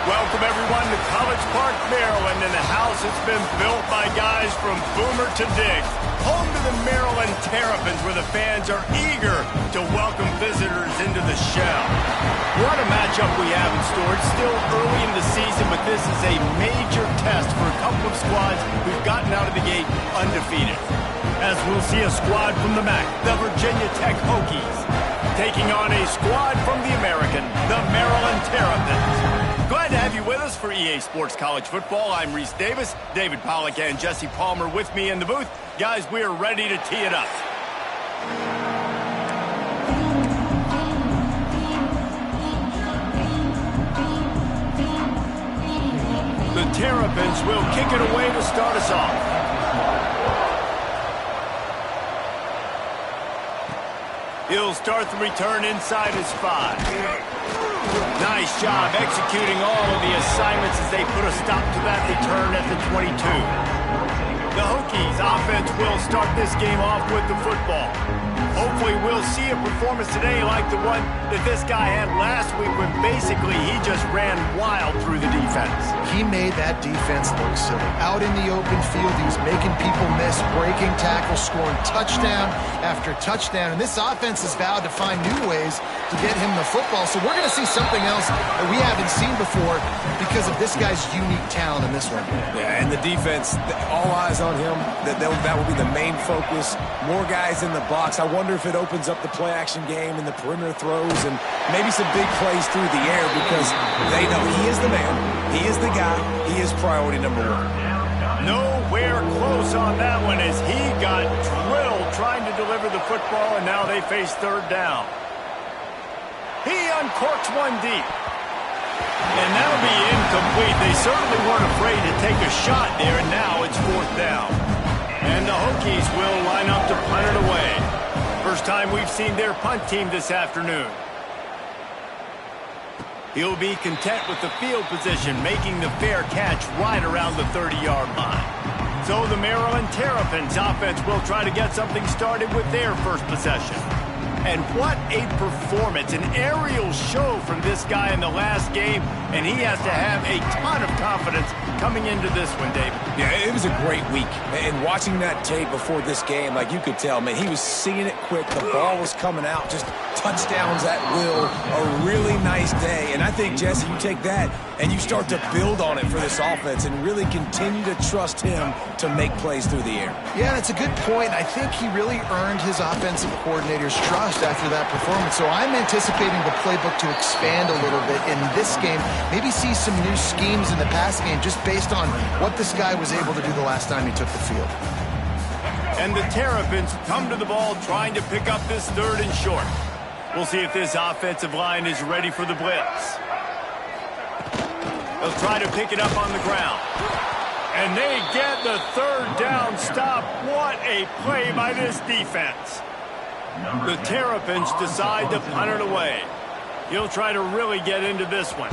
Welcome, everyone, to College Park, Maryland, and the house has been built by guys from Boomer to Diggs. Home to the Maryland Terrapins, where the fans are eager to welcome visitors into the shell. What a matchup we have in store. It's still early in the season, but this is a major test for a couple of squads who've gotten out of the gate undefeated. As we'll see a squad from the MAC, the Virginia Tech Hokies, taking on a squad from the American, the Maryland Terrapins. Glad to have you with us for EA Sports College Football. I'm Reese Davis, David Pollack, and Jesse Palmer with me in the booth. Guys, we are ready to tee it up. The Terrapins will kick it away to start us off. He'll start the return inside his 5. Nice job executing all of the assignments as they put a stop to that return at the 22. The Hokies offense will start this game off with the football. Hopefully we'll see a performance today like the one that this guy had last week when basically he just ran wild through the defense. He made that defense look silly. Out in the open field, he was making people miss, breaking tackles, scoring touchdown after touchdown. And this offense has vowed to find new ways to get him the football. So we're going to see something else that we haven't seen before because of this guy's unique talent in this one. Yeah, and the defense, all eyes on him. That will be the main focus. More guys in the box. I wonder if it opens up the play-action game and the perimeter throws and maybe some big plays through the air because they know he is the man, he is the guy, he is priority number 1. Nowhere close on that one as he got drilled trying to deliver the football, and now they face third down. He uncorks one deep. And that'll be incomplete. They certainly weren't afraid to take a shot there, and now it's fourth down. And the Hokies will line up to punt it away. First time we've seen their punt team this afternoon. He'll be content with the field position, making the fair catch right around the 30-yard line. So the Maryland Terrapins offense will try to get something started with their first possession. And what a performance, an aerial show from this guy in the last game, and he has to have a ton of confidence coming into this one, David. Yeah, it was a great week. And watching that tape before this game, like you could tell, man, he was seeing it quick. The ball was coming out, just touchdowns at will. A really nice day. And I think, Jesse, you take that and you start to build on it for this offense and really continue to trust him to make plays through the air. Yeah, that's a good point. I think he really earned his offensive coordinator's trust after that performance. So I'm anticipating the playbook to expand a little bit in this game. Maybe see some new schemes in the pass game just based on what this guy was able to do the last time he took the field. And the Terrapins come to the ball trying to pick up this third and short. We'll see if this offensive line is ready for the blitz. They'll try to pick it up on the ground. And they get the third down stop. What a play by this defense. The Terrapins decide to punt it away. He'll try to really get into this one.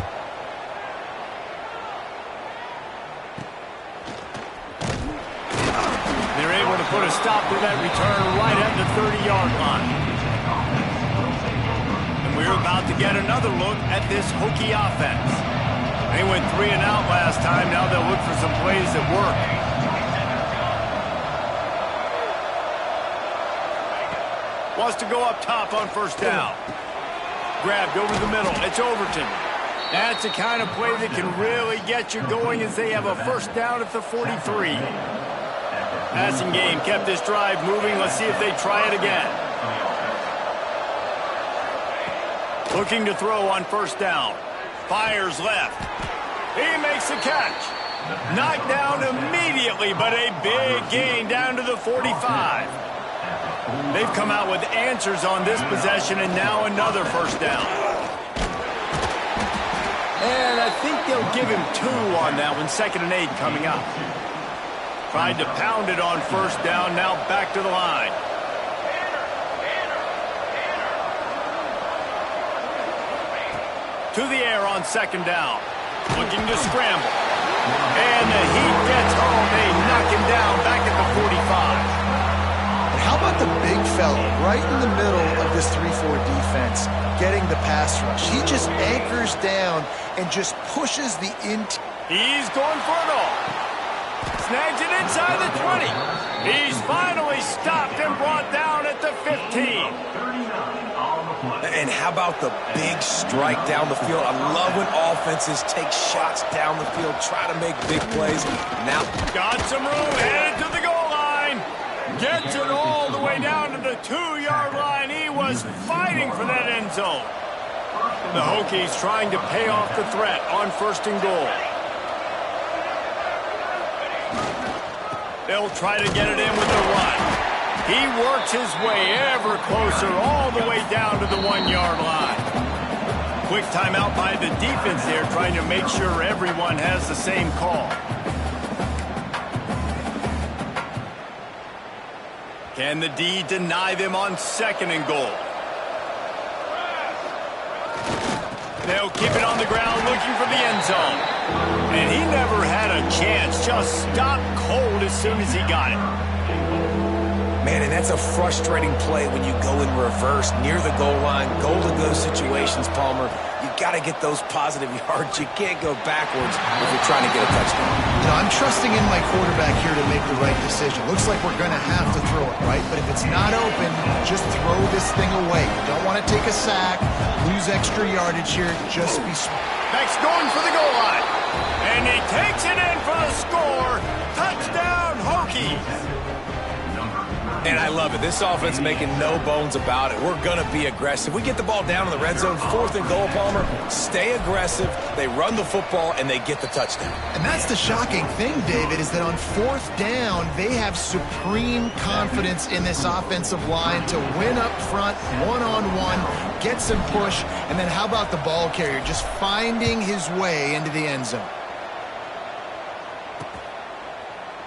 They're able to put a stop to that return right at the 30-yard line. And we're about to get another look at this Hokie offense. They went 3 and out last time. Now they'll look for some plays that work. Wants to go up top on first down. Grabbed over the middle. It's Overton. That's the kind of play that can really get you going as they have a first down at the 43. Passing game kept this drive moving. Let's see if they try it again. Looking to throw on first down. Fires left. He makes the catch. Knocked down immediately, but a big gain down to the 45. They've come out with answers on this possession, and now another first down. And I think they'll give him 2 on that one. 2nd and 8 coming up. Tried to pound it on first down, now back to the line. To the air on 2nd down. Looking to scramble. And the heat gets home. They knock him down back at the 45. How about the big fella right in the middle of this 3-4 defense getting the pass rush? He just anchors down and just pushes the He's going for it all. Snags it inside the 20. He's finally stopped and brought down at the 15. And how about the big strike down the field? I love when offenses take shots down the field, try to make big plays. Now got some room, headed to the goal line. Gets it all the way down to the 2-yard line. He was fighting for that end zone. The Hokies trying to pay off the threat on 1st and goal. They'll try to get it in with a run. He works his way ever closer all the way down to the 1-yard line. Quick timeout by the defense there, trying to make sure everyone has the same call. Can the D deny them on 2nd and goal? They'll keep it on the ground looking for the end zone. And he never had a chance. Just stopped cold as soon as he got it. Man, and that's a frustrating play when you go in reverse near the goal line. Goal-to-go situations, Palmer. You got to get those positive yards. You can't go backwards if you're trying to get a touchdown. You know, I'm trusting in my quarterback here to make the right decision. Looks like we're going to have to throw it, right? But if it's not open, just throw this thing away. You don't want to take a sack, lose extra yardage here. Just be smart. Next, going for the goal line. And he takes it in for the score. Touchdown, Hokies. And I love it. This offense is making no bones about it. We're going to be aggressive. We get the ball down in the red zone, 4th and goal, Palmer. Stay aggressive. They run the football, and they get the touchdown. And that's the shocking thing, David, is that on 4th down, they have supreme confidence in this offensive line to win up front, one-on-one, get some push, and then how about the ball carrier just finding his way into the end zone?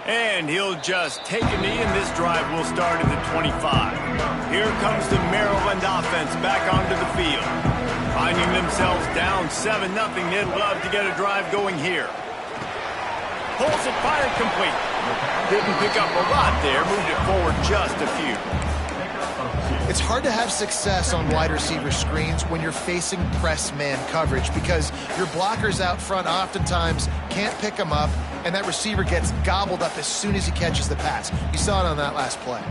And he'll just take a knee, and this drive will start at the 25. Here comes the Maryland offense back onto the field. Finding themselves down 7-0, they'd love to get a drive going here. Pulls it, fired complete. Didn't pick up a lot there, moved it forward just a few. It's hard to have success on wide receiver screens when you're facing press man coverage because your blockers out front oftentimes can't pick them up, and that receiver gets gobbled up as soon as he catches the pass. You saw it on that last play.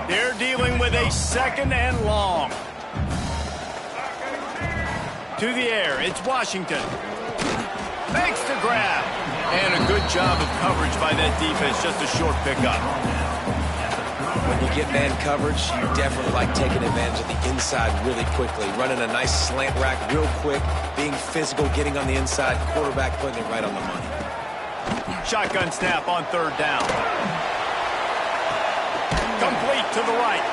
They're dealing with a 2nd and long. To the air, it's Washington. Makes the grab. And a good job of coverage by that defense, just a short pickup. When you get man coverage, you definitely like taking advantage of the inside really quickly. Running a nice slant rack real quick, being physical, getting on the inside, quarterback putting it right on the money. Shotgun snap on 3rd down. Complete to the right.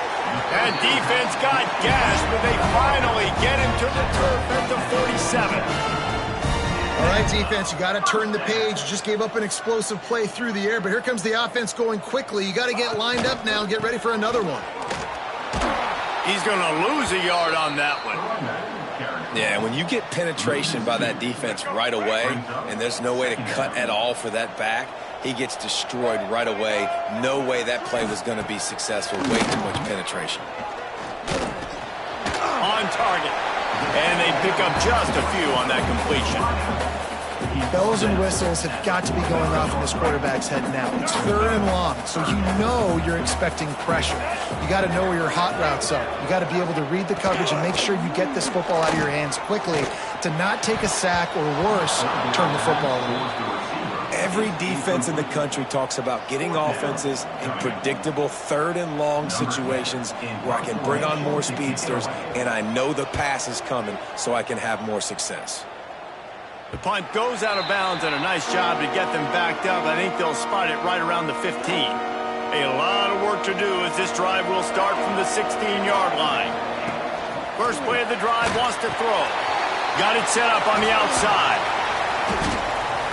And defense got gashed, but they finally get him to the turf at the 47. All right, defense, you got to turn the page. You just gave up an explosive play through the air, but here comes the offense going quickly. You got to get lined up now and get ready for another one. He's going to lose a yard on that one. Yeah, when you get penetration by that defense right away, and there's no way to cut at all for that back, he gets destroyed right away. No way that play was going to be successful. Way too much penetration. On target. And they pick up just a few on that completion. Bells and whistles have got to be going off in this quarterback's head now. It's 3rd and long, so you know you're expecting pressure. You got to know where your hot routes are. You got to be able to read the coverage and make sure you get this football out of your hands quickly to not take a sack or worse, turn the football over. Every defense in the country talks about getting offenses in predictable 3rd and long situations where I can bring on more speedsters and I know the pass is coming so I can have more success. The punt goes out of bounds, and a nice job to get them backed up. I think they'll spot it right around the 15. A lot of work to do as this drive will start from the 16-yard line. First play of the drive, wants to throw. Got it set up on the outside.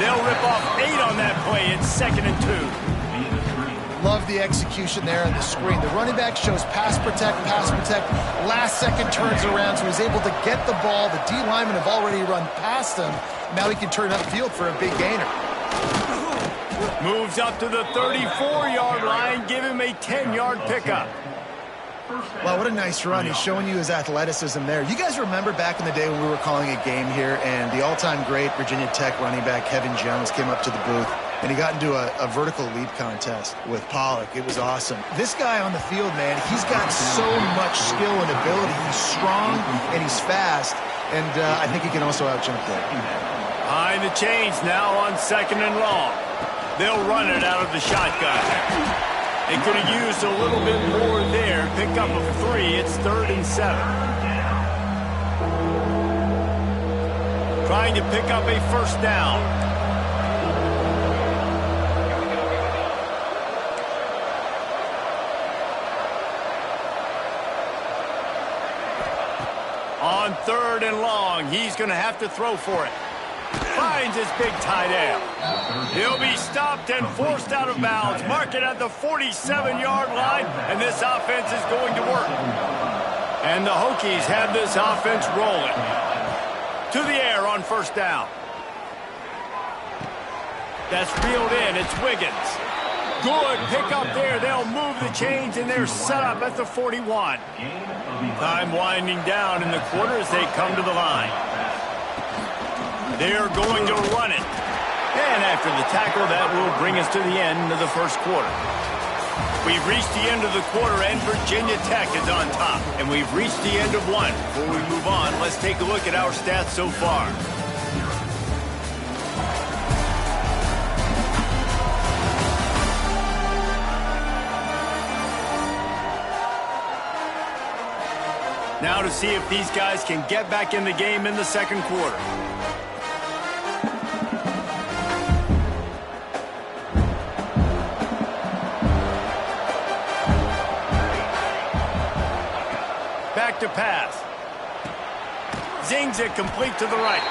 They'll rip off 8 on that play. It's 2nd and 2. Love the execution there on the screen. The running back shows pass protect, last second turns around, so he's able to get the ball. The D linemen have already run past him. Now he can turn upfield for a big gainer. Moves up to the 34-yard line, give him a 10-yard pickup. Wow, what a nice run. He's showing you his athleticism there. You guys remember back in the day when we were calling a game here and the all-time great Virginia Tech running back Kevin Jones came up to the booth and he got into a vertical leap contest with Pollock. It was awesome. This guy on the field, man, he's got so much skill and ability. He's strong and he's fast, and I think he can also out-jump there. Behind the chains now on 2nd and long. They'll run it out of the shotgun. They could have used a little bit more there. Pick up a 3. It's 3rd and 7. Trying to pick up a first down. On 3rd and long, he's going to have to throw for it. Finds his big tight end. He'll be stopped and forced out of bounds. Mark it at the 47-yard line, and this offense is going to work. And the Hokies have this offense rolling. To the air on first down. That's reeled in. It's Wiggins. Good pick up there. They'll move the chains, and they're set up at the 41. Time winding down in the quarter as they come to the line. They're going to run it. And after the tackle, that will bring us to the end of the first quarter. We've reached the end of the quarter, and Virginia Tech is on top. And we've reached the end of one. Before we move on, let's take a look at our stats so far. Now to see if these guys can get back in the game in the second quarter. Back to pass. Zings it complete to the right.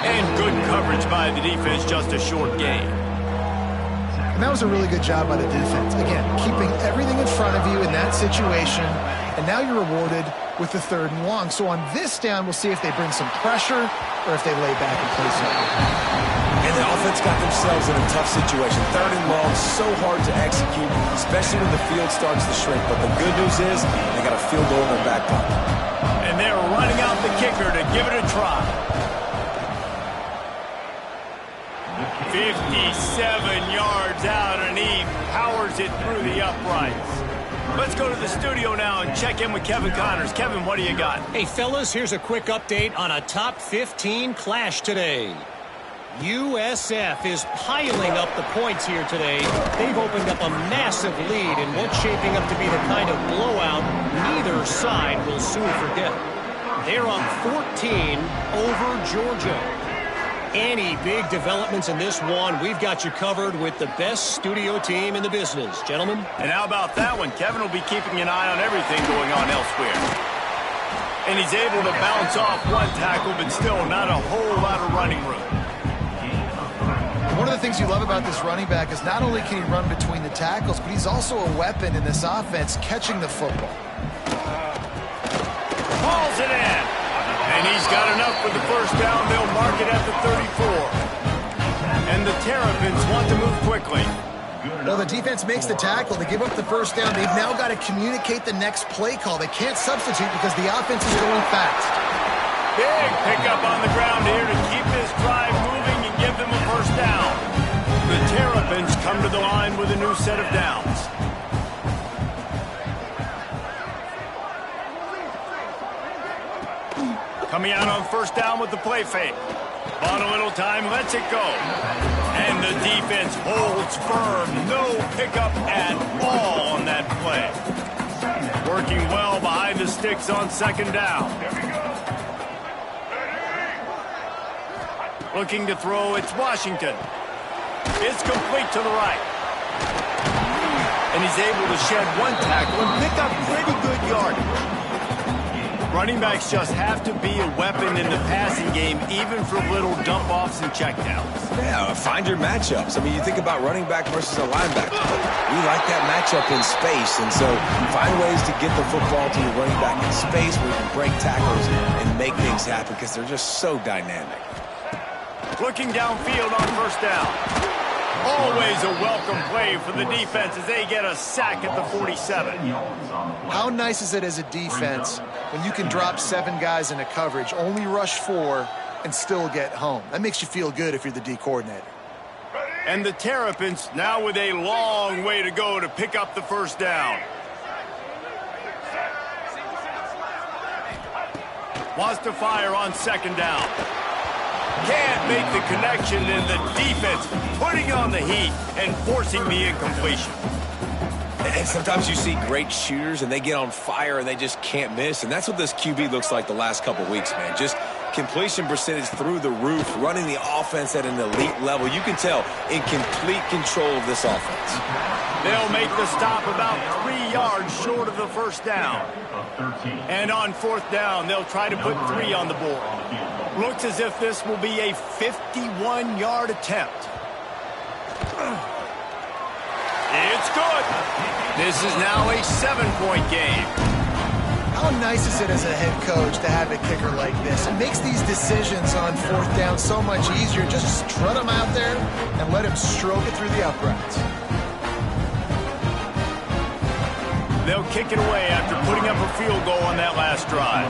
And good coverage by the defense, just a short gain. And that was a really good job by the defense. Again, keeping everything in front of you in that situation. And now you're rewarded with the 3rd and long. So on this down, we'll see if they bring some pressure or if they lay back and play something. And the offense got themselves in a tough situation. 3rd and long, so hard to execute, especially when the field starts to shrink. But the good news is they got a field goal in their back pocket. And they're running out the kicker to give it a try. 57 yards out, and he powers it through the uprights. Let's go to the studio now and check in with Kevin Connors. Kevin, what do you got? Hey, fellas, here's a quick update on a top 15 clash today. USF is piling up the points here today. They've opened up a massive lead in what's shaping up to be the kind of blowout neither side will soon forget. They're up 14 over Georgia. Any big developments in this one, we've got you covered with the best studio team in the business, gentlemen. And how about that one? Kevin will be keeping an eye on everything going on elsewhere. And he's able to bounce off one tackle, but still not a whole lot of running room. One of the things you love about this running back is not only can he run between the tackles, but he's also a weapon in this offense, catching the football. Hauls it in. And he's got enough for the first down. They'll mark it at the 34. And the Terrapins want to move quickly. Well, the defense makes the tackle. They give up the first down. They've now got to communicate the next play call. They can't substitute because the offense is going fast. Big pickup on the ground here to keep this drive moving and give them a first down. The Terrapins come to the line with a new set of downs. Coming out on first down with the play fake. Bought a little time, lets it go. And the defense holds firm. No pickup at all on that play. Working well behind the sticks on second down. Looking to throw, it's Washington. It's complete to the right. And he's able to shed one tackle and pick up pretty good yardage. Running backs just have to be a weapon in the passing game, even for little dump-offs and checkdowns. Yeah, find your matchups. I mean, you think about running back versus a linebacker. We like that matchup in space, and so find ways to get the football to your running back in space where you can break tackles and make things happen because they're just so dynamic. Looking downfield on first down. Always a welcome play for the defense as they get a sack at the 47. How nice is it as a defense when you can drop 7 guys into coverage, only rush 4, and still get home? That makes you feel good if you're the D coordinator. And the Terrapins now with a long way to go to pick up the first down. Wants to fire on second down. Can't make the connection, and the defense putting on the heat and forcing the incompletion. And sometimes you see great shooters, and they get on fire, and they just can't miss. And that's what this QB looks like the last couple weeks, man. Just completion percentage through the roof, running the offense at an elite level. You can tell in complete control of this offense. They'll make the stop about 3 yards short of the first down. And on fourth down, they'll try to put 3 on the board. Looks as if this will be a 51-yard attempt. It's good. This is now a 7-point game. How nice is it as a head coach to have a kicker like this? It makes these decisions on fourth down so much easier. Just strut him out there and let him stroke it through the uprights. They'll kick it away after putting up a field goal on that last drive.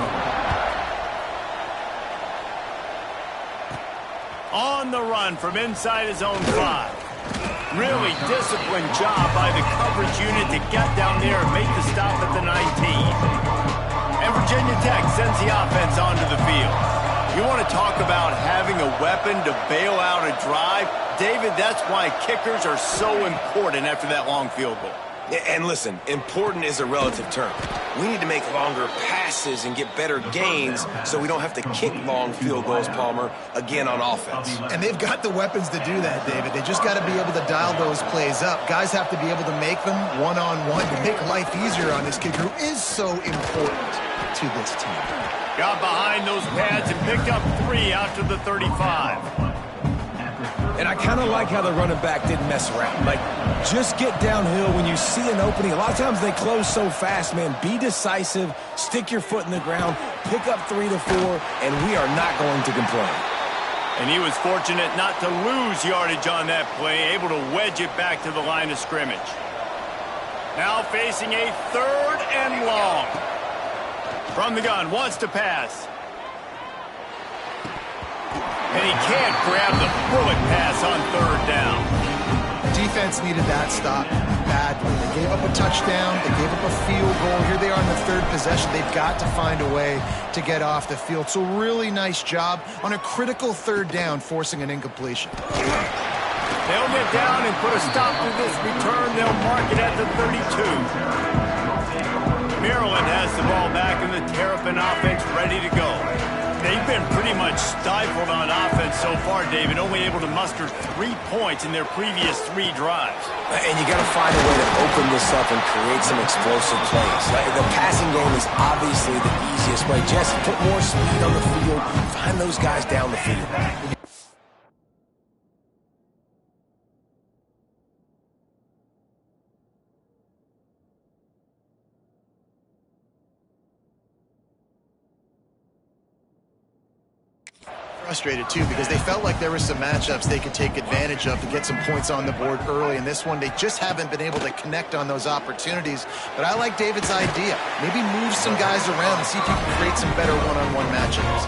On the run from inside his own 5. Really disciplined job by the coverage unit to get down there and make the stop at the 19. And Virginia Tech sends the offense onto the field. You want to talk about having a weapon to bail out a drive? David, that's why kickers are so important after that long field goal. And listen, important is a relative term. We need to make longer passes and get better gains so we don't have to kick long field goals, Palmer, again on offense. And they've got the weapons to do that, David. They just got to be able to dial those plays up. Guys have to be able to make them one-on-one to make life easier on this kicker, who is so important to this team. Got behind those pads and picked up 3 out to the 35. And I kind of like how the running back didn't mess around. Like, just get downhill when you see an opening. A lot of times they close so fast, man. Be decisive, stick your foot in the ground, pick up 3 to 4, and we are not going to complain. And he was fortunate not to lose yardage on that play, able to wedge it back to the line of scrimmage. Now facing a 3rd and long. From the gun, wants to pass. And he can't grab the bullet pass on 3rd down. Defense needed that stop badly. They gave up a touchdown. They gave up a field goal. Here they are in the 3rd possession. They've got to find a way to get off the field. So really nice job on a critical 3rd down, forcing an incompletion. They'll get down and put a stop to this return. They'll mark it at the 32. Maryland has the ball back and the Terrapin offense ready to go. They've been pretty much stifled on offense so far, David, only able to muster 3 points in their previous 3 drives. And you got to find a way to open this up and create some explosive plays. The passing game is obviously the easiest way. Just put more speed on the field, find those guys down the field. Frustrated too, because they felt like there were some matchups they could take advantage of to get some points on the board early. In this one, they just haven't been able to connect on those opportunities. But I like David's idea. Maybe move some guys around and see if you can create some better one-on-one matchups.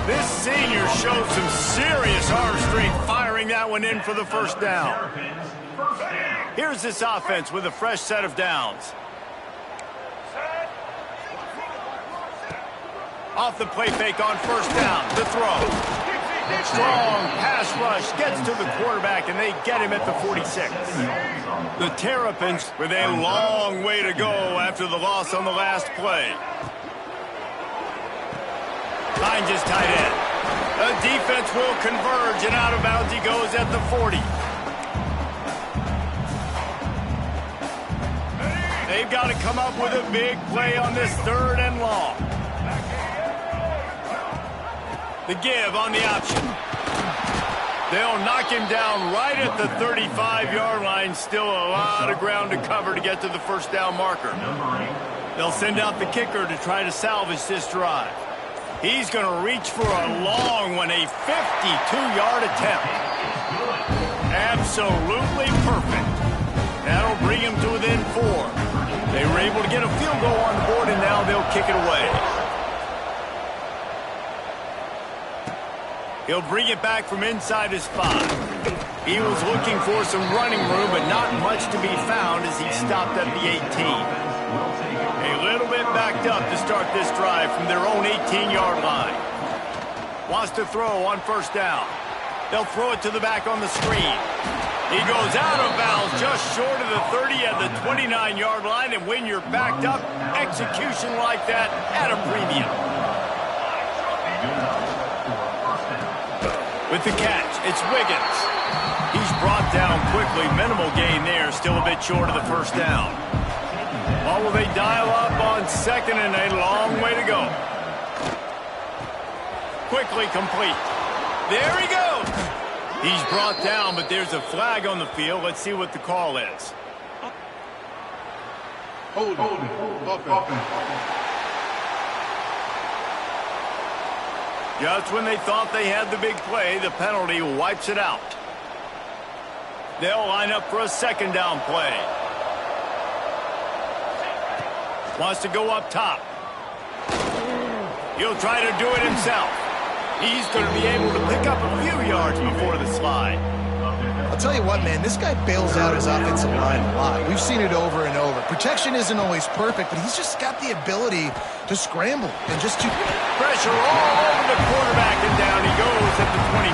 This senior showed some serious arm strength firing that one in for the first down. Here's this offense with a fresh set of downs. Off the play fake on first down, the throw. Strong pass rush gets to the quarterback, and they get him at the 46. The Terrapins with a long way to go after the loss on the last play. Finds his tight end. The defense will converge, and out of bounds he goes at the 40. They've got to come up with a big play on this 3rd and long. The give on the option. They'll knock him down right at the 35-yard line. Still a lot of ground to cover to get to the first down marker. They'll send out the kicker to try to salvage this drive. He's going to reach for a long one, a 52-yard attempt. Absolutely perfect. That'll bring him to within 4. They were able to get a field goal on the board, and now they'll kick it away. He'll bring it back from inside his 5. He was looking for some running room, but not much to be found as he stopped at the 18. A little bit backed up to start this drive from their own 18-yard line. Wants to throw on first down. They'll throw it to the back on the screen. He goes out of bounds just short of the 30 at the 29-yard line, and when you're backed up, execution like that at a premium. With the catch, it's Wiggins. He's brought down quickly. Minimal gain there, still a bit short of the first down. What will they dial up on second, and a long way to go. Quickly complete. There he goes. He's brought down, but there's a flag on the field. Let's see what the call is. Hold it. Just when they thought they had the big play, the penalty wipes it out. They'll line up for a second down play. Wants to go up top. He'll try to do it himself. He's going to be able to pick up a few yards before the slide. I'll tell you what, man, this guy bails out his offensive line a lot. We've seen it over and over. Protection isn't always perfect, but he's just got the ability to scramble and just to... Pressure all over the quarterback, and down he goes at the 24.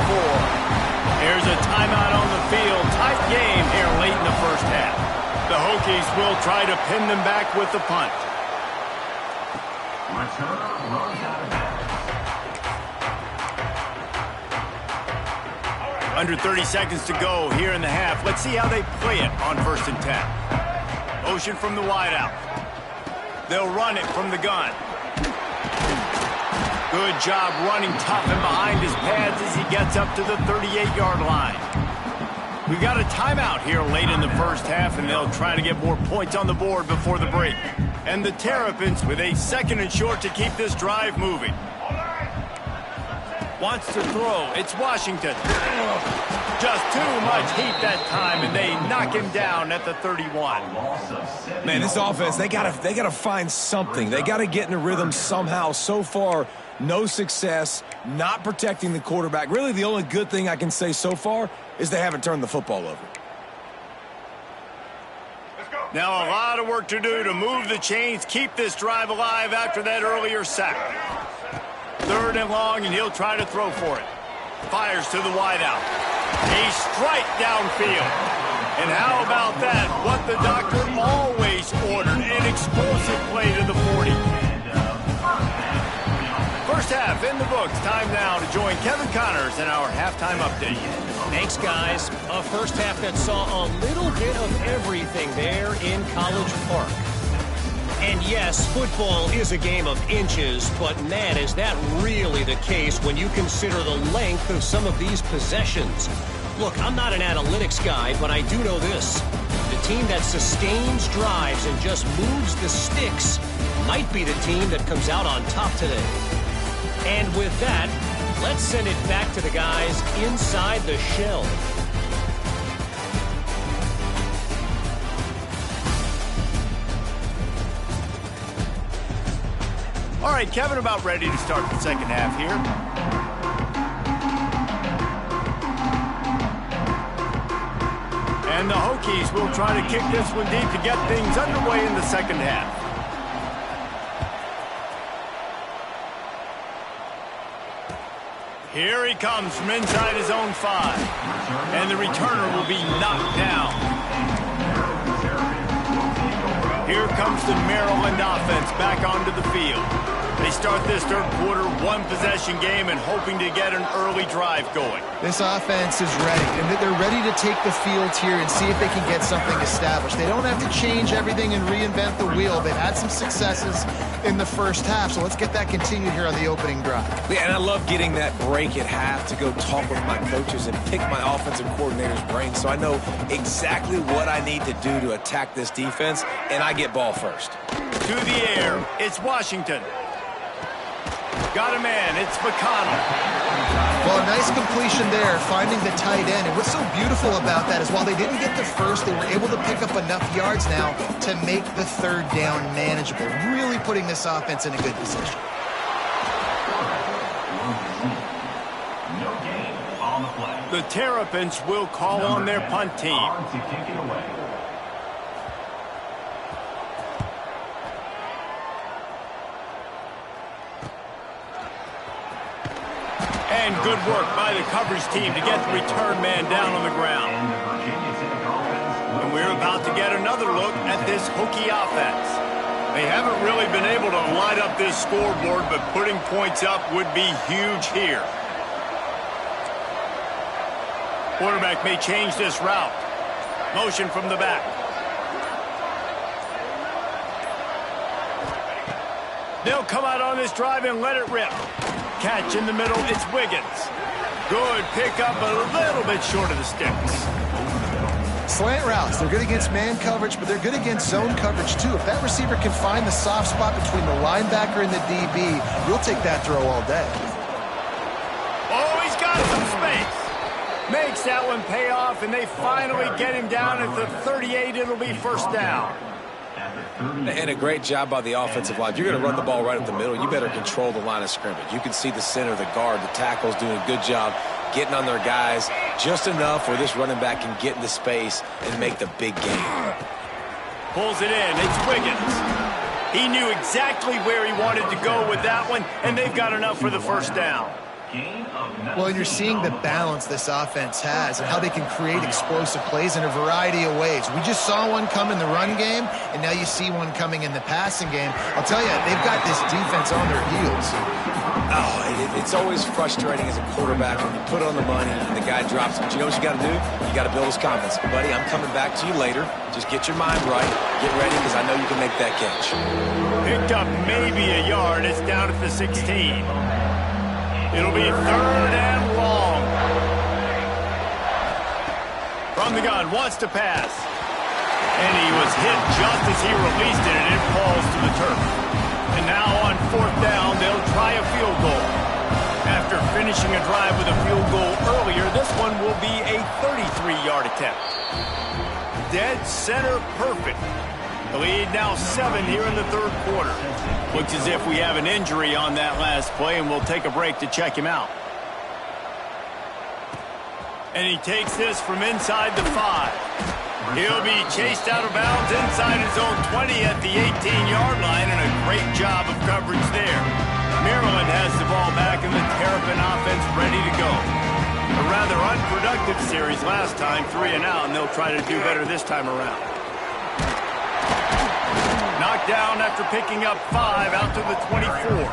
There's a timeout on the field. Tight game here late in the first half. The Hokies will try to pin them back with the punt. Under 30 seconds to go here in the half. Let's see how they play it on 1st and 10. Motion from the wideout. They'll run it from the gun. Good job running tough and behind his pads as he gets up to the 38-yard line. We've got a timeout here late in the first half, and they'll try to get more points on the board before the break. And the Terrapins with a 2nd and short to keep this drive moving. Wants to throw. It's Washington. Just too much heat that time, and they knock him down at the 31. Man, this offense, they gotta find something. They gotta get in a rhythm somehow. So far, no success, not protecting the quarterback. Really, the only good thing I can say so far is they haven't turned the football over. Now a lot of work to do to move the chains, keep this drive alive after that earlier sack. 3rd and long, and he'll try to throw for it. Fires to the wideout. A strike downfield. And how about that? What the doctor always ordered, an explosive play to the 40. First half in the books. Time now to join Kevin Connors in our halftime update. Thanks, guys. A first half that saw a little bit of everything there in College Park. And yes, football is a game of inches, but man, is that really the case when you consider the length of some of these possessions. Look, I'm not an analytics guy, but I do know this. The team that sustains drives and just moves the sticks might be the team that comes out on top today. And with that, let's send it back to the guys inside the shell. All right, Kevin, about ready to start the second half here. And the Hokies will try to kick this one deep to get things underway in the second half. Here he comes from inside his own 5. And the returner will be knocked down. Here comes the Maryland offense back onto the field. They start this third quarter one-possession game and hoping to get an early drive going. This offense is ready, and they're ready to take the field here and see if they can get something established. They don't have to change everything and reinvent the wheel. They've had some successes in the first half, so let's get that continued here on the opening drive. Yeah, and I love getting that break at half to go talk with my coaches and pick my offensive coordinator's brain so I know exactly what I need to do to attack this defense, and I get ball first. To the air, it's Washington. Got a man, it's McConnell. Well, a nice completion there, finding the tight end. And what's so beautiful about that is while they didn't get the first, they were able to pick up enough yards now to make the third down manageable, really putting this offense in a good position. The Terrapins will call on their punt team. And good work by the coverage team to get the return man down on the ground. And we're about to get another look at this Hokie offense. They haven't really been able to light up this scoreboard, but putting points up would be huge here. Quarterback may change this route. Motion from the back. They'll come out on this drive and let it rip. Catch in the middle, it's Wiggins. Good pickup, a little bit short of the sticks. Slant routes, they're good against man coverage, but they're good against zone coverage too. If that receiver can find the soft spot between the linebacker and the DB, you'll take that throw all day. Oh, he's got some space. Makes that one pay off, and they finally get him down at the 38. It'll be first down. And a great job by the offensive line. If you're going to run the ball right up the middle, you better control the line of scrimmage. You can see the center, the guard, the tackles doing a good job getting on their guys just enough where this running back can get into space and make the big game. Pulls it in. It's Wiggins. He knew exactly where he wanted to go with that one, and they've got enough for the first down. Well, and you're seeing the balance this offense has and how they can create explosive plays in a variety of ways. We just saw one come in the run game, and now you see one coming in the passing game. I'll tell you, they've got this defense on their heels. Oh, it's always frustrating as a quarterback when you put on the money and the guy drops it. But you know what you got to do? You got to build his confidence. Buddy, I'm coming back to you later. Just get your mind right. Get ready because I know you can make that catch. Picked up maybe a yard. It's down at the 16. It'll be third and long. From the gun, wants to pass. And he was hit just as he released it, and it falls to the turf. And now on fourth down, they'll try a field goal. After finishing a drive with a field goal earlier, this one will be a 33-yard attempt. Dead center perfect. The lead now 7 here in the third quarter. Looks as if we have an injury on that last play, and we'll take a break to check him out. And he takes this from inside the 5. He'll be chased out of bounds inside his own 20 at the 18-yard line, and a great job of coverage there. Maryland has the ball back, and the Terrapin offense ready to go. A rather unproductive series last time, 3 and out, and they'll try to do better this time around. Knocked down after picking up 5 out to the 24.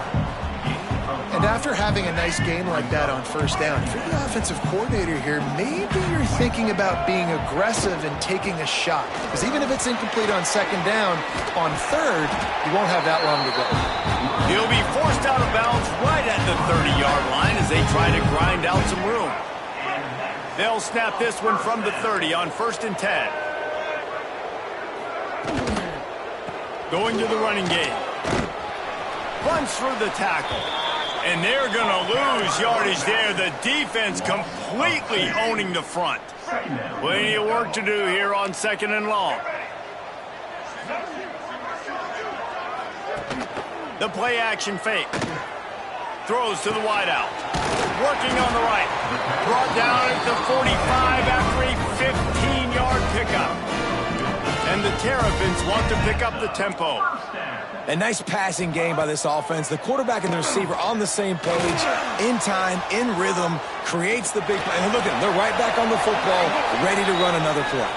And after having a nice game like that on first down, if you're the offensive coordinator here, maybe you're thinking about being aggressive and taking a shot. Because even if it's incomplete on second down, on third, you won't have that long to go. He'll be forced out of bounds right at the 30-yard line as they try to grind out some room. They'll snap this one from the 30 on 1st and 10. Going to the running game. Runs through the tackle. And they're going to lose yardage there. The defense completely owning the front. Plenty of work to do here on 2nd and long. The play action fake. Throws to the wideout. Working on the right. Brought down at the 45 after a 15-yard pickup. And the Terrapins want to pick up the tempo. A nice passing game by this offense. The quarterback and the receiver on the same page, in time, in rhythm, creates the big play. And look at them. They're right back on the football, ready to run another play.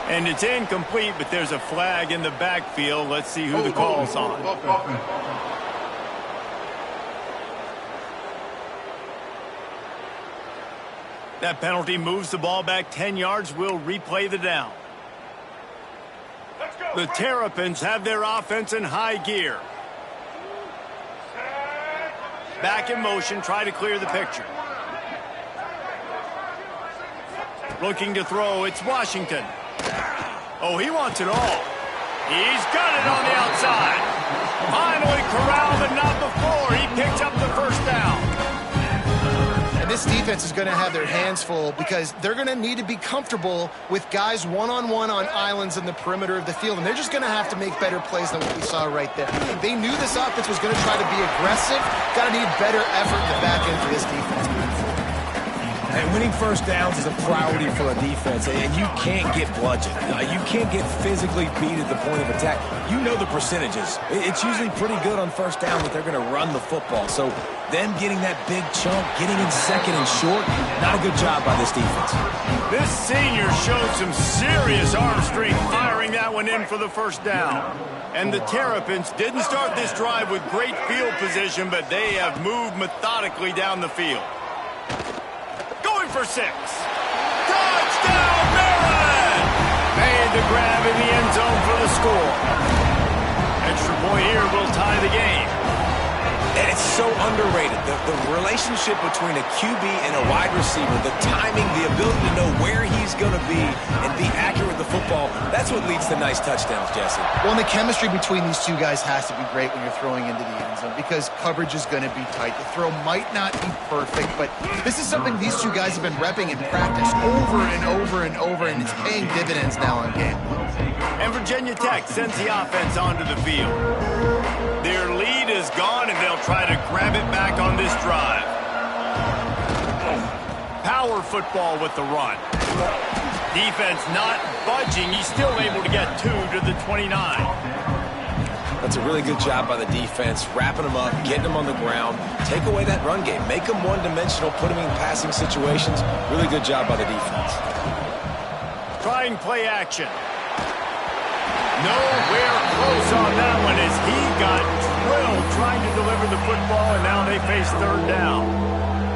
And it's incomplete, but there's a flag in the backfield. Let's see who the call's on. That penalty moves the ball back 10 yards. We'll replay the down. The Terrapins have their offense in high gear. Back in motion, try to clear the picture. Looking to throw, it's Washington. Oh, he wants it all. He's got it on the outside. Finally corralled, but not before. He picks up the first down. And this defense is going to have their hands full because they're going to need to be comfortable with guys one-on-one on islands in the perimeter of the field. And they're just going to have to make better plays than what we saw right there. They knew this offense was going to try to be aggressive. Got to need better effort in the back end for this defense. And winning first downs is a priority for a defense, and you can't get bludgeoned. You can't get physically beat at the point of attack. You know the percentages. It's usually pretty good on first down that they're going to run the football. So them getting that big chunk, getting in second and short, not a good job by this defense. This senior showed some serious arm strength firing that one in for the first down. And the Terrapins didn't start this drive with great field position, but they have moved methodically down the field. For 6. Touchdown, Maryland! Made the grab in the end zone for the score. Extra point here will tie the game. And it's so underrated. The relationship between a QB and a wide receiver, the timing, the ability to know where he's going to be and be accurate with the football, that's what leads to nice touchdowns, Jesse. Well, and the chemistry between these two guys has to be great when you're throwing into the end zone because coverage is going to be tight. The throw might not be perfect, but this is something these two guys have been repping in practice over and over and over, and it's paying dividends now on game. And Virginia Tech sends the offense onto the field. Their lead is gone, and they'll try to grab it back on this drive. Power football with the run. Defense not budging. He's still able to get 2 to the 29. That's a really good job by the defense, wrapping them up, getting them on the ground, take away that run game, make them one-dimensional, put them in passing situations. Really good job by the defense. Trying play action. Nowhere close on that one as he got drilled trying to deliver the football, and now they face third down.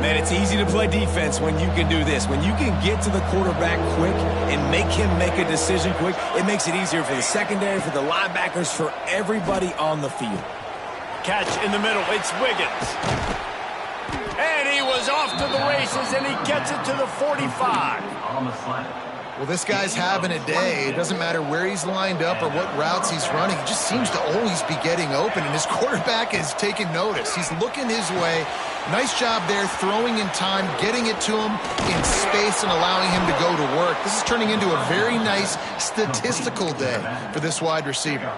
Man, it's easy to play defense when you can do this. When you can get to the quarterback quick and make him make a decision quick, it makes it easier for the secondary, for the linebackers, for everybody on the field. Catch in the middle. It's Wiggins. And he was off to the races, and he gets it to the 45. Well, this guy's having a day. It doesn't matter where he's lined up or what routes he's running. He just seems to always be getting open, and his quarterback is taking notice. He's looking his way. Nice job there, throwing in time, getting it to him in space and allowing him to go to work. This is turning into a very nice statistical day for this wide receiver.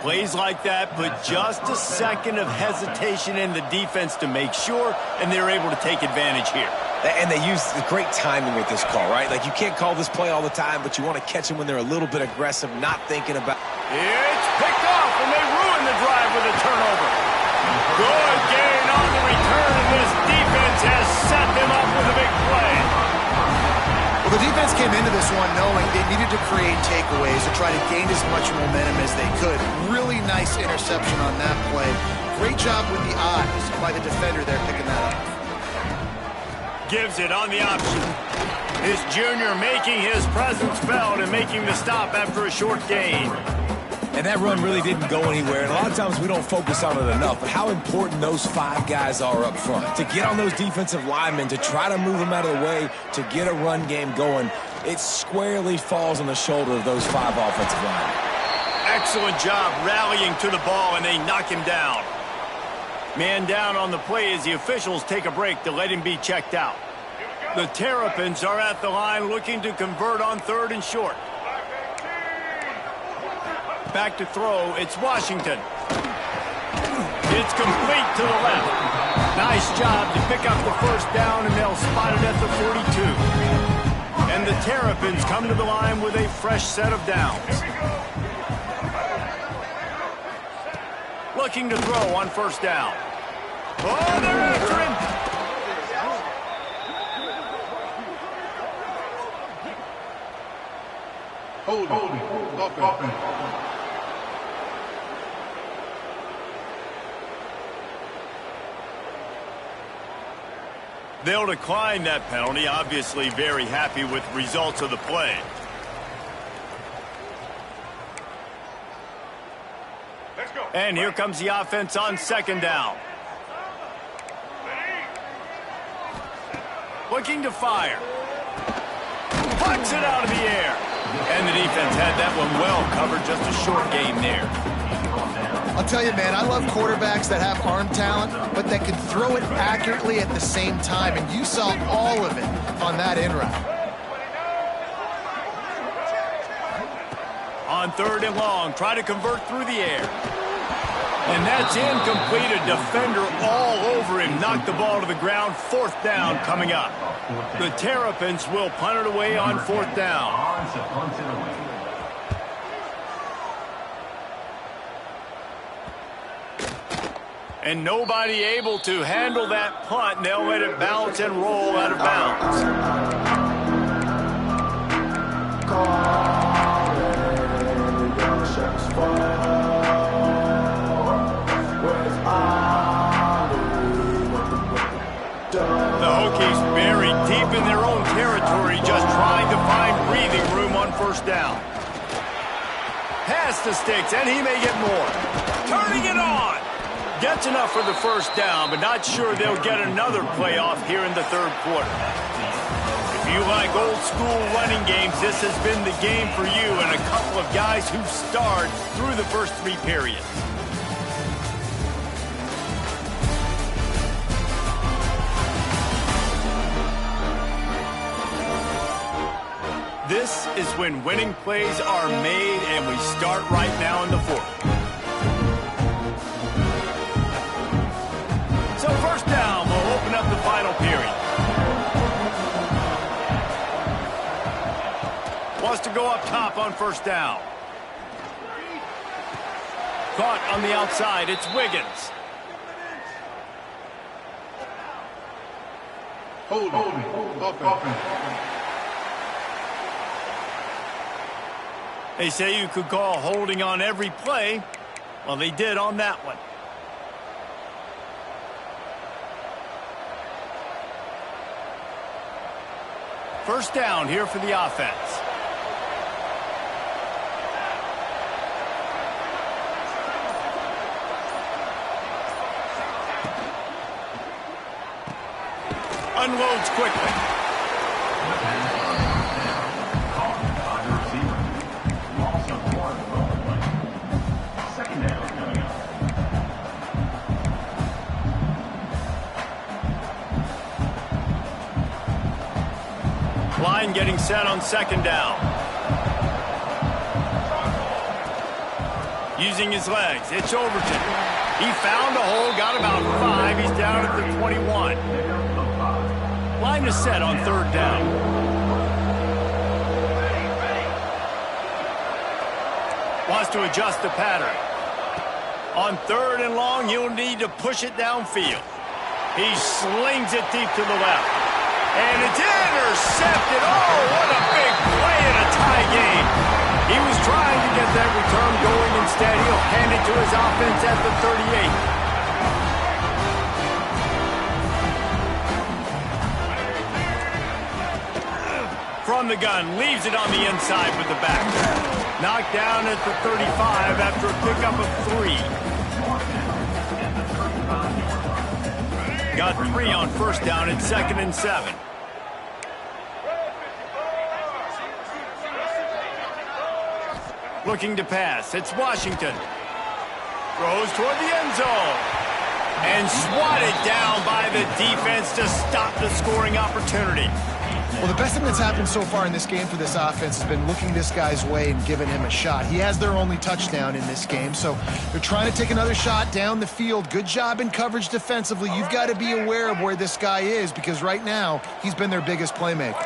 Plays like that, but just a second of hesitation in the defense to make sure, and they're able to take advantage here. And they use the great timing with this call, right? Like, you can't call this play all the time, but you want to catch them when they're a little bit aggressive, not thinking about... It's picked off, and they ruin the drive with a turnover. Good gain on the return, and this defense has set them up with a big play. Well, the defense came into this one knowing they needed to create takeaways to try to gain as much momentum as they could. Really nice interception on that play. Great job with the eyes by the defender there picking that up. Gives it on the option. This junior making his presence felt and making the stop after a short gain. And that run really didn't go anywhere. And a lot of times we don't focus on it enough, but how important those 5 guys are up front. To get on those defensive linemen, to try to move them out of the way, to get a run game going, it squarely falls on the shoulder of those 5 offensive linemen. Excellent job rallying to the ball, and they knock him down. Man down on the play as the officials take a break to let him be checked out. The Terrapins are at the line looking to convert on 3rd and short. Back to throw, it's Washington. It's complete to the left. Nice job to pick up the first down, and they'll spot it at the 42. And the Terrapins come to the line with a fresh set of downs. Looking to throw on 1st down. Oh, they're after him. Holding. Offense. They'll decline that penalty, obviously very happy with the results of the play. Let's go. And here comes the offense on second down. Looking to fire. Pucks it out of the air. And the defense had that one well covered, just a short game there. I'll tell you, man, I love quarterbacks that have arm talent, but that can throw it accurately at the same time, and you saw all of it on that in route. On third and long, try to convert through the air. And that's incomplete. A defender all over him. Knocked the ball to the ground. Fourth down coming up. The Terrapins will punt it away on fourth down. And nobody able to handle that punt. And they'll let it bounce and roll out of bounds. The Hokies buried deep in their own territory, just trying to find breathing room on first down. Pass the sticks, and he may get more. Turning it on. Gets enough for the first down, but not sure they'll get another playoff here in the third quarter. If you like old school running games, this has been the game for you and a couple of guys who've starred through the first three periods. This is when winning plays are made, and we start right now in the fourth. So first down will open up the final period. Wants to go up top on first down. Caught on the outside. It's Wiggins. Offense. They say you could call holding on every play. Well, they did on that one. First down here for the offense. Unloads quickly. Line getting set on second down. Using his legs, it's Overton. He found a hole, got about 5. He's down at the 21. Line is set on third down. Wants to adjust the pattern. On third and long, he'll need to push it downfield. He slings it deep to the left. And it's intercepted. Oh, what a big play in a tie game. He was trying to get that return going. Instead, he'll hand it to his offense at the 38. From the gun, leaves it on the inside with the back. Knocked down at the 35 after a pickup of 3. Got 3 on first down at 2nd and 7. Looking to pass. It's Washington. Throws toward the end zone. And swatted down by the defense to stop the scoring opportunity. Well, the best thing that's happened so far in this game for this offense has been looking this guy's way and giving him a shot. He has their only touchdown in this game, so they're trying to take another shot down the field. Good job in coverage defensively. You've got to be aware of where this guy is because right now he's been their biggest playmaker.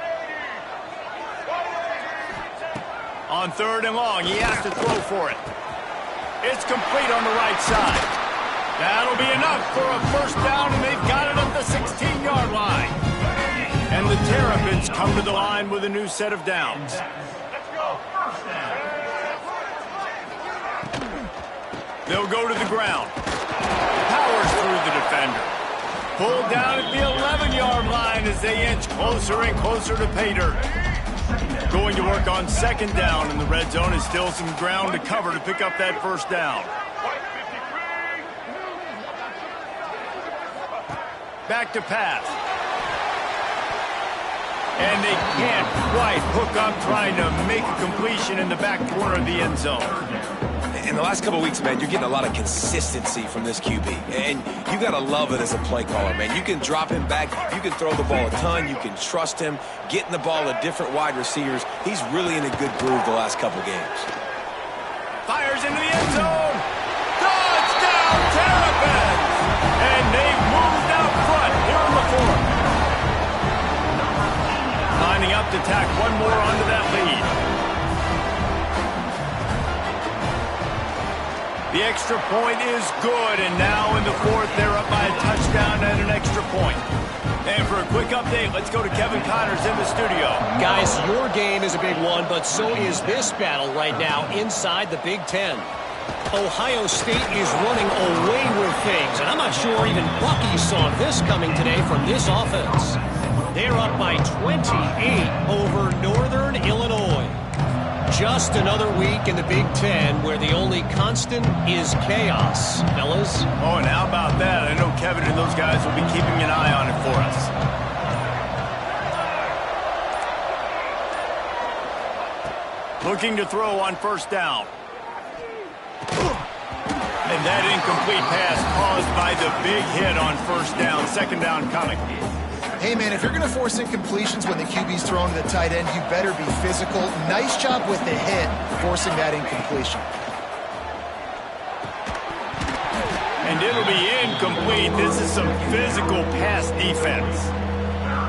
On third and long, he has to throw for it. It's complete on the right side. That'll be enough for a first down, and they've got it at the 16-yard line. And the Terrapins come to the line with a new set of downs. They'll go to the ground. Powers through the defender. Pulled down at the 11-yard line as they inch closer and closer to pay dirt. Going to work on second down in the red zone is still some ground to cover to pick up that first down. Back to pass. And they can't quite hook up trying to make a completion in the back corner of the end zone. In the last couple of weeks, man, you're getting a lot of consistency from this QB. And you got to love it as a play caller, man. You can drop him back. You can throw the ball a ton. You can trust him. Getting the ball to different wide receivers. He's really in a good groove the last couple games. Fires into the end zone. Touchdown, Terrapins! And they've moved out front here in the fourth. Lining up to tack one more onto that lead. The extra point is good, and now in the fourth, they're up by a touchdown and an extra point. And for a quick update, let's go to Kevin Connors in the studio. Guys, your game is a big one, but so is this battle right now inside the Big Ten. Ohio State is running away with things, and I'm not sure even Bucky saw this coming today from this offense. They're up by 28 over Northern Illinois. Just another week in the Big Ten where the only constant is chaos. Fellas? Oh, and how about that? I know Kevin and those guys will be keeping an eye on it for us. Looking to throw on first down. And that incomplete pass caused by the big hit on first down. Second down coming. Hey, man, if you're going to force incompletions when the QB's thrown to the tight end, you better be physical. Nice job with the hit, forcing that incompletion. And it'll be incomplete. This is some physical pass defense.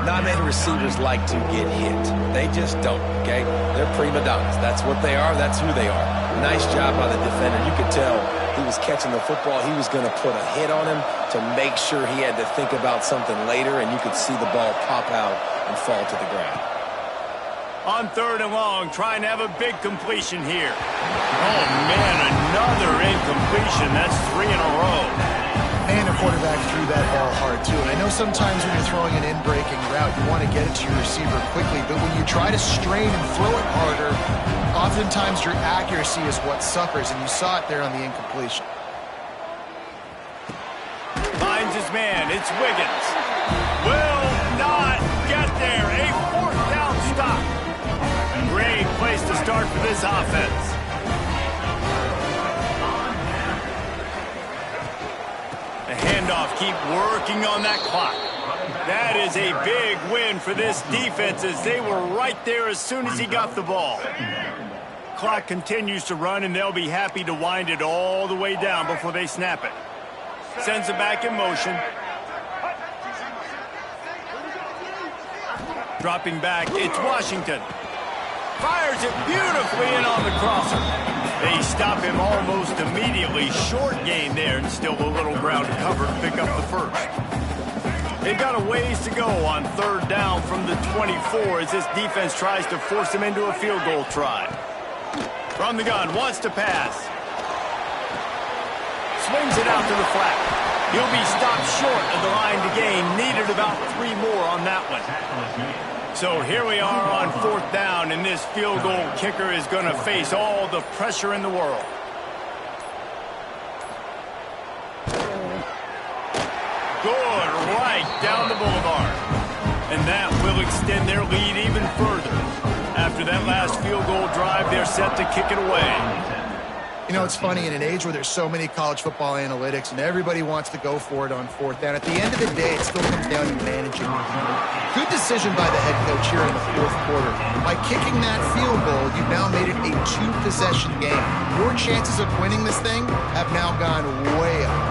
Not many receivers like to get hit. They just don't, okay? They're prima donnas. That's what they are. That's who they are. Nice job by the defender. You could tell he was catching the football. He was going to put a hit on him to make sure he had to think about something later, and you could see the ball pop out and fall to the ground. On third and long, trying to have a big completion here. Oh, man, another incompletion. That's 3 in a row. And a quarterback threw that ball hard, too. And I know sometimes when you're throwing an in-breaking route, you want to get it to your receiver quickly. But when you try to strain and throw it harder, oftentimes your accuracy is what suffers. And you saw it there on the incompletion. Finds his man. It's Wiggins. Will not get there. A fourth down stop. Great place to start for this offense. The handoff, keep working on that clock. That is a big win for this defense as they were right there as soon as he got the ball. Clock continues to run, and they'll be happy to wind it all the way down before they snap it. Sends it back in motion. Dropping back, it's Washington. Fires it beautifully in on the crosser. They stop him almost immediately. Short gain there, and still a little ground to cover to pick up the first. They've got a ways to go on third down from the 24 as this defense tries to force him into a field goal try. From the gun, wants to pass. Swings it out to the flat. He'll be stopped short of the line to gain. Needed about 3 more on that one. So here we are on fourth down, and this field goal kicker is going to face all the pressure in the world. Good, right down the boulevard. And that will extend their lead even further. After that last field goal drive, they're set to kick it away. You know, it's funny, in an age where there's so many college football analytics and everybody wants to go for it on fourth down, at the end of the day, it still comes down to managing. Good decision by the head coach here in the fourth quarter. By kicking that field goal, you've now made it a 2-possession game. Your chances of winning this thing have now gone way up.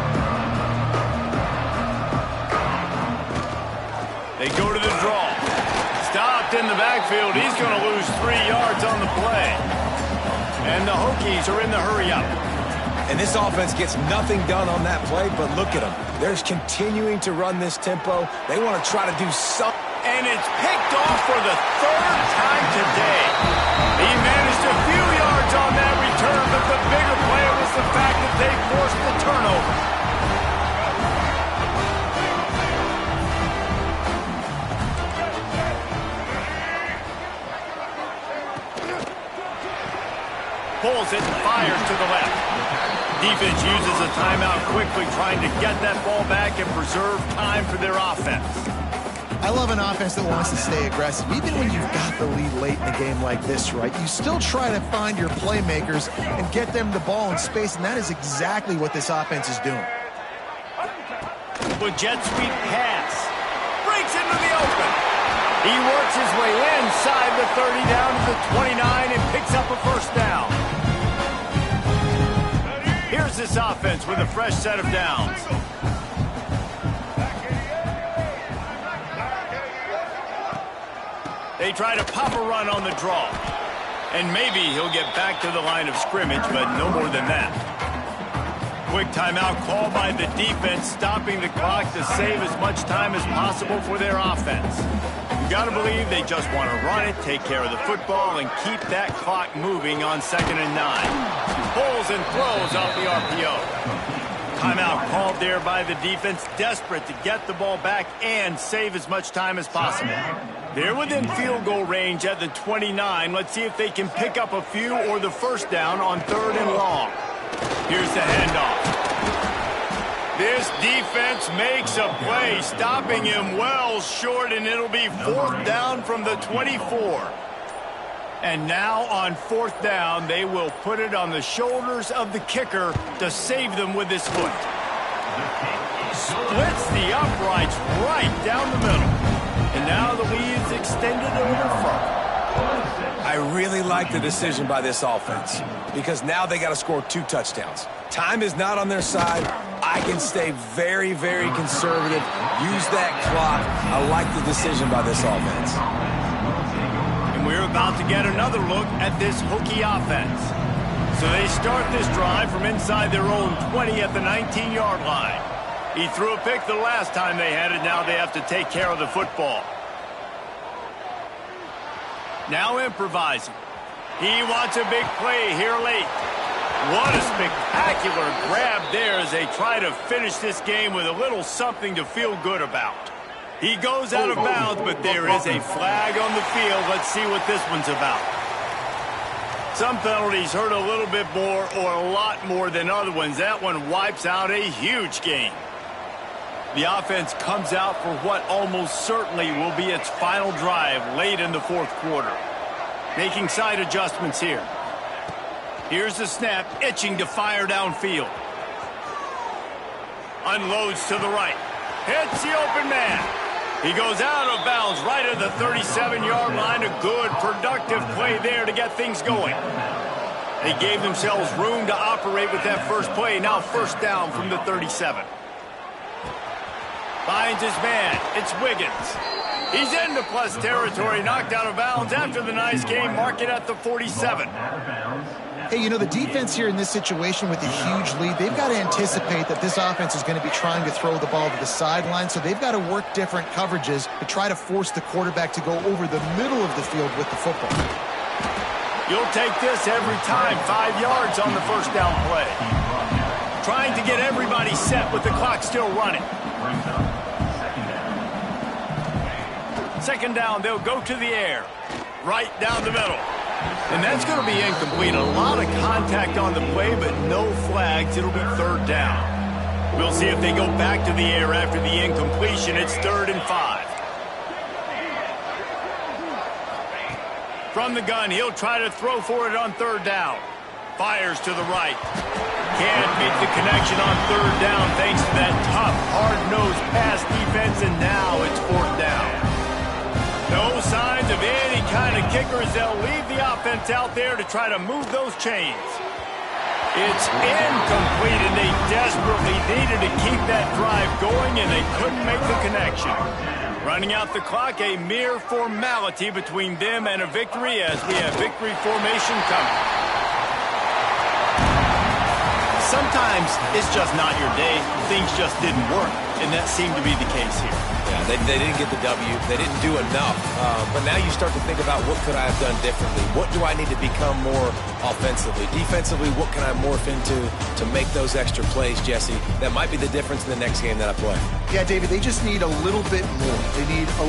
They go to the draw. Stopped in the backfield. He's going to lose 3 yards on the play. And the Hokies are in the hurry-up. And this offense gets nothing done on that play, but look at them. They're continuing to run this tempo. They want to try to do something. And it's picked off for the 3rd time today. He managed a few yards on that return, but the bigger play was the fact that they forced the turnover. Pulls it and fires to the left. Defense uses a timeout quickly, trying to get that ball back and preserve time for their offense. I love an offense that wants to stay aggressive. Even when you've got the lead late in a game like this, right, you still try to find your playmakers and get them the ball in space, and that is exactly what this offense is doing. With jet sweep pass. Breaks into the open. He works his way inside the 30 down to the 29 and picks up a first down. Here's this offense with a fresh set of downs. They try to pop a run on the draw. And maybe he'll get back to the line of scrimmage, but no more than that. Quick timeout call by the defense, stopping the clock to save as much time as possible for their offense. You got to believe they just want to run it, take care of the football, and keep that clock moving on 2nd and 9. Pulls and throws off the RPO. Timeout called there by the defense, desperate to get the ball back and save as much time as possible. They're within field goal range at the 29. Let's see if they can pick up a few or the first down on 3rd and long. Here's the handoff. This defense makes a play, stopping him well short, and it'll be 4th down from the 24. And now on 4th down, they will put it on the shoulders of the kicker to save them with his foot. Splits the uprights right down the middle. And now the lead's extended a little further. I really like the decision by this offense because now they got to score 2 touchdowns. Time is not on their side. I can stay very, very conservative. Use that clock. I like the decision by this offense. And we're about to get another look at this Hokie offense. So they start this drive from inside their own 20 at the 19-yard line. He threw a pick the last time they had it. Now they have to take care of the football. Now improvising. He wants a big play here late. What a spectacular grab there as they try to finish this game with a little something to feel good about. He goes out of bounds, but there is a flag on the field. Let's see what this one's about. Some penalties hurt a little bit more or a lot more than other ones. That one wipes out a huge game. The offense comes out for what almost certainly will be its final drive late in the 4th quarter. Making side adjustments here. Here's the snap, itching to fire downfield. Unloads to the right. Hits the open man. He goes out of bounds right at the 37-yard line. A good, productive play there to get things going. They gave themselves room to operate with that first play. Now 1st down from the 37. Finds his man. It's Wiggins. He's into plus territory, knocked out of bounds after the nice game. Mark it at the 47. Hey, you know, the defense here in this situation with a huge lead, they've got to anticipate that this offense is going to be trying to throw the ball to the sideline, so they've got to work different coverages to try to force the quarterback to go over the middle of the field with the football. You'll take this every time. 5 yards on the 1st down play. Trying to get everybody set with the clock still running. 2nd down, they'll go to the air. Right down the middle. And that's going to be incomplete. A lot of contact on the play, but no flags. It'll be 3rd down. We'll see if they go back to the air after the incompletion. It's 3rd and 5. From the gun, he'll try to throw for it on 3rd down. Fires to the right. Can't beat the connection on 3rd down thanks to that tough, hard-nosed pass defense, and now it's 4th down. No signs of any kind of kickers. They'll leave the offense out there to try to move those chains. It's incomplete, and they desperately needed to keep that drive going, and they couldn't make the connection. Running out the clock, a mere formality between them and a victory as we have victory formation coming. Sometimes it's just not your day. Things just didn't work, and that seemed to be the case here. Yeah, they didn't get the W. They didn't do enough. But now you start to think about what could I have done differently? What do I need to become more offensively? Defensively, what can I morph into to make those extra plays, Jesse? That might be the difference in the next game that I play. Yeah, David, they just need a little bit more. They need a